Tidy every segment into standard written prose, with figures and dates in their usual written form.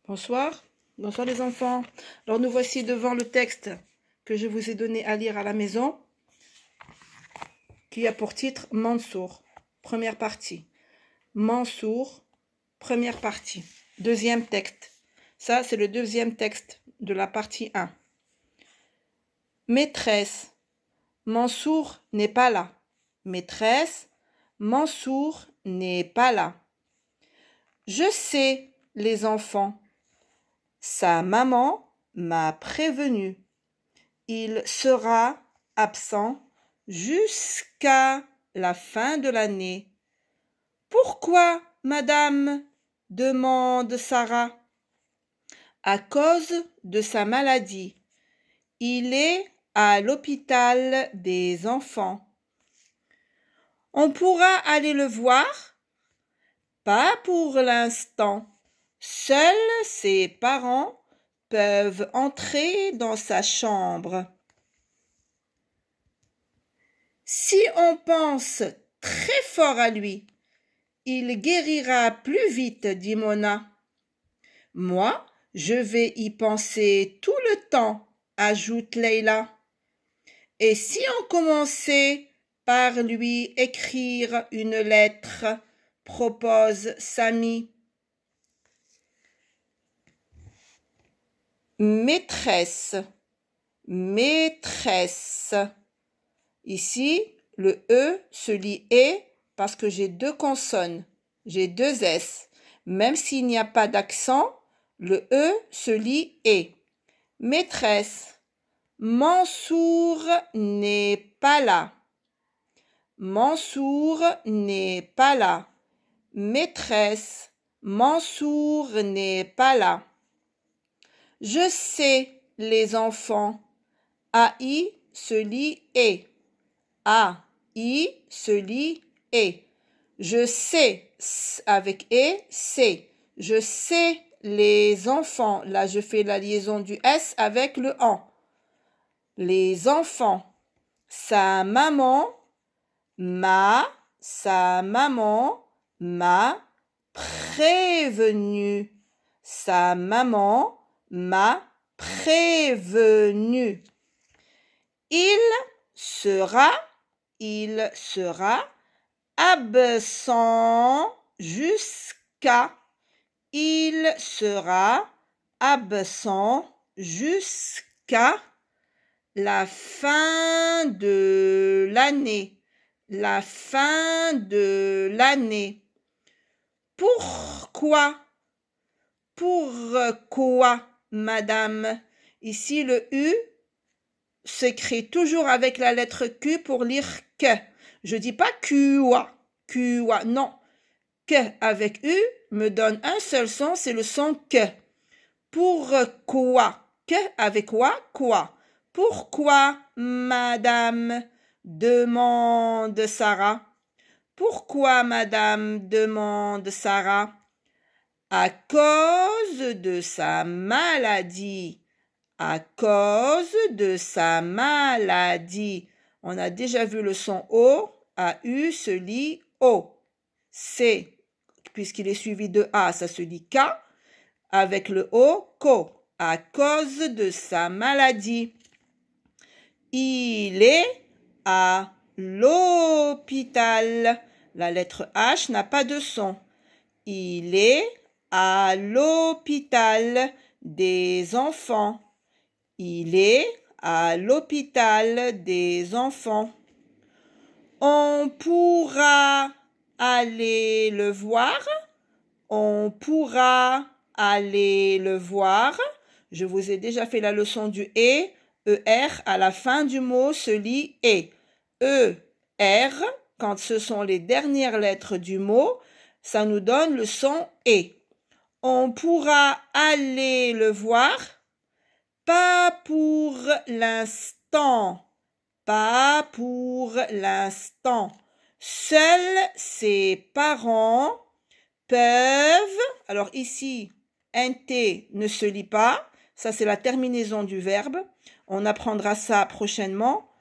Bonsoir, bonsoir les enfants. Alors nous voici devant le texte que je vous ai donné à lire à la maison, qui a pour titre Mansour, première partie. Mansour, première partie. Deuxième texte. Ça, c'est le deuxième texte de la partie 1. Maîtresse, Mansour n'est pas là. Maîtresse, Mansour n'est pas là. Je sais, les enfants. Sa maman m'a prévenu. Il sera absent jusqu'à la fin de l'année. Pourquoi, madame? Demande Sarah. À cause de sa maladie. Il est à l'hôpital des enfants. On pourra aller le voir? Pas pour l'instant. Seuls ses parents peuvent entrer dans sa chambre. Si on pense très fort à lui, il guérira plus vite, dit Mona. Moi, je vais y penser tout le temps, ajoute Leila. Et si on commençait par lui écrire une lettre, propose Samy. Maîtresse, maîtresse. Ici, le E se lit E parce que j'ai deux consonnes, j'ai deux S. Même s'il n'y a pas d'accent, le E se lit E. Maîtresse, Mansour n'est pas là. Mansour n'est pas là. Maîtresse, Mansour n'est pas là. Je sais, les enfants. AI se lit E. A, I se lit E. Je sais, avec E, c'est. Je sais, les enfants. Là, je fais la liaison du S avec le en. Les enfants. Sa maman m'a prévenu. Sa maman m'a prévenu. Il sera absent jusqu'à. Il sera absent jusqu'à la fin de l'année. La fin de l'année. Pourquoi? Pourquoi, madame? Ici, le U s'écrit toujours avec la lettre Q pour lire que. Je dis pas QA, QA, non. Que avec U me donne un seul son, c'est le son que. Pourquoi? Que avec quoi? Pourquoi, madame? Demande Sarah. Pourquoi, madame? Demande Sarah. À cause de sa maladie. À cause de sa maladie. On a déjà vu le son O. A-U se lit O. C, puisqu'il est suivi de A, ça se lit K. Avec le O, ko. À cause de sa maladie. Il est à l'hôpital. La lettre H n'a pas de son. Il est à l'hôpital des enfants. Il est à l'hôpital des enfants. On pourra aller le voir. On pourra aller le voir. Je vous ai déjà fait la leçon du E. ER à la fin du mot se lit E. ER, quand ce sont les dernières lettres du mot, ça nous donne le son E. On pourra aller le voir. Pas pour l'instant. Pas pour l'instant. Seuls ses parents peuvent. Alors ici, NT ne se lit pas. Ça, c'est la terminaison du verbe. On apprendra ça prochainement.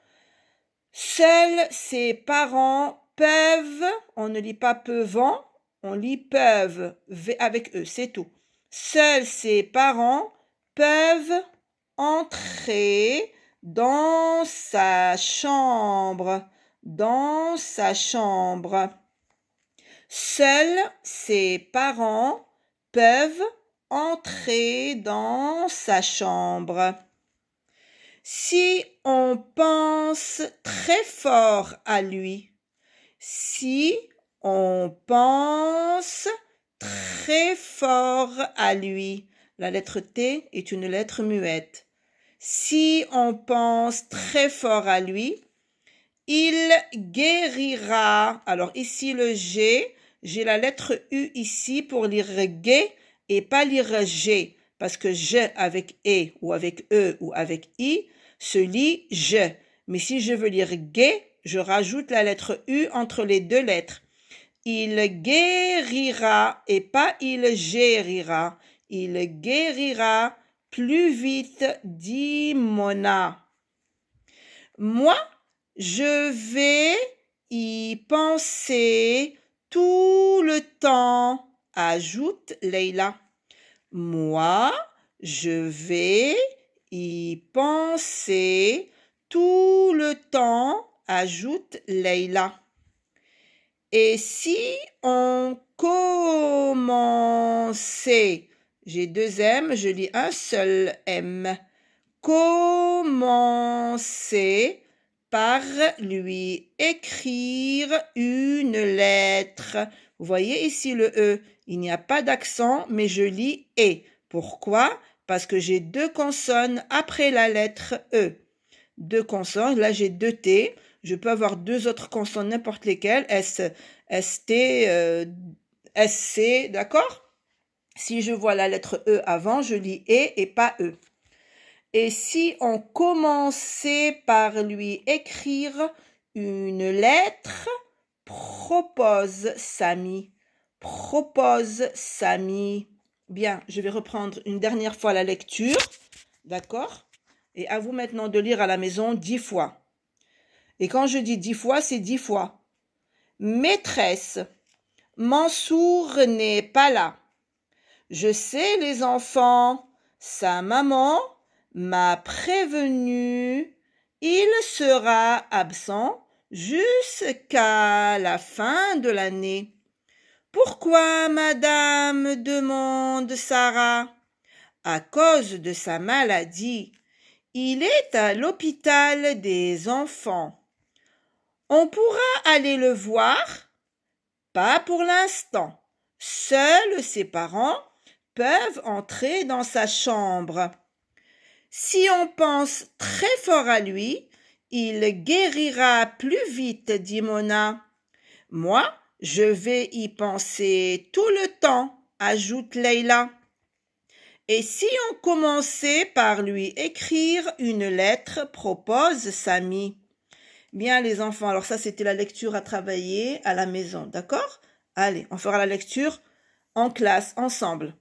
Seuls ses parents peuvent. On ne lit pas peuvent, on lit peuvent avec eux, c'est tout. Seuls ses parents peuvent entrer dans sa chambre. Dans sa chambre. Seuls ses parents peuvent entrer dans sa chambre. Si on pense très fort à lui, si on pense très fort à lui, la lettre T est une lettre muette. Si on pense très fort à lui, il guérira. Alors ici le G, j'ai la lettre U ici pour lire G et pas lire G, parce que je avec E ou avec E ou avec I se lit je. Mais si je veux lire G, je rajoute la lettre U entre les deux lettres. Il guérira et pas il guérira. Il guérira plus vite, dit Mona. Moi, je vais y penser tout le temps, ajoute Leila. Moi, je vais y penser tout le temps, ajoute Leila. Et si on commençait, j'ai deux M, je lis un seul M, commencer par lui écrire une lettre. Vous voyez ici le E, il n'y a pas d'accent, mais je lis E. Pourquoi? Parce que j'ai deux consonnes après la lettre E. Deux consonnes, là j'ai deux T, je peux avoir deux autres consonnes, n'importe lesquelles, S, ST, SC, d'accord? Si je vois la lettre E avant, je lis E et pas E. Et si on commençait par lui écrire une lettre, propose Samy. Propose Samy. Bien, je vais reprendre une dernière fois la lecture, d'accord? Et à vous maintenant de lire à la maison 10 fois. Et quand je dis 10 fois, c'est 10 fois. Maîtresse, Mansour n'est pas là. Je sais les enfants, sa maman m'a prévenu, il sera absent jusqu'à la fin de l'année. Pourquoi, madame? Demande Sarah. À cause de sa maladie. Il est à l'hôpital des enfants. On pourra aller le voir? Pas pour l'instant. Seuls ses parents peuvent entrer dans sa chambre. Si on pense très fort à lui, il guérira plus vite, dit Mona. Moi, je vais y penser tout le temps, ajoute Leila. Et si on commençait par lui écrire une lettre, propose Samy. Bien les enfants, alors ça c'était la lecture à travailler à la maison, d'accord? Allez, on fera la lecture en classe, ensemble.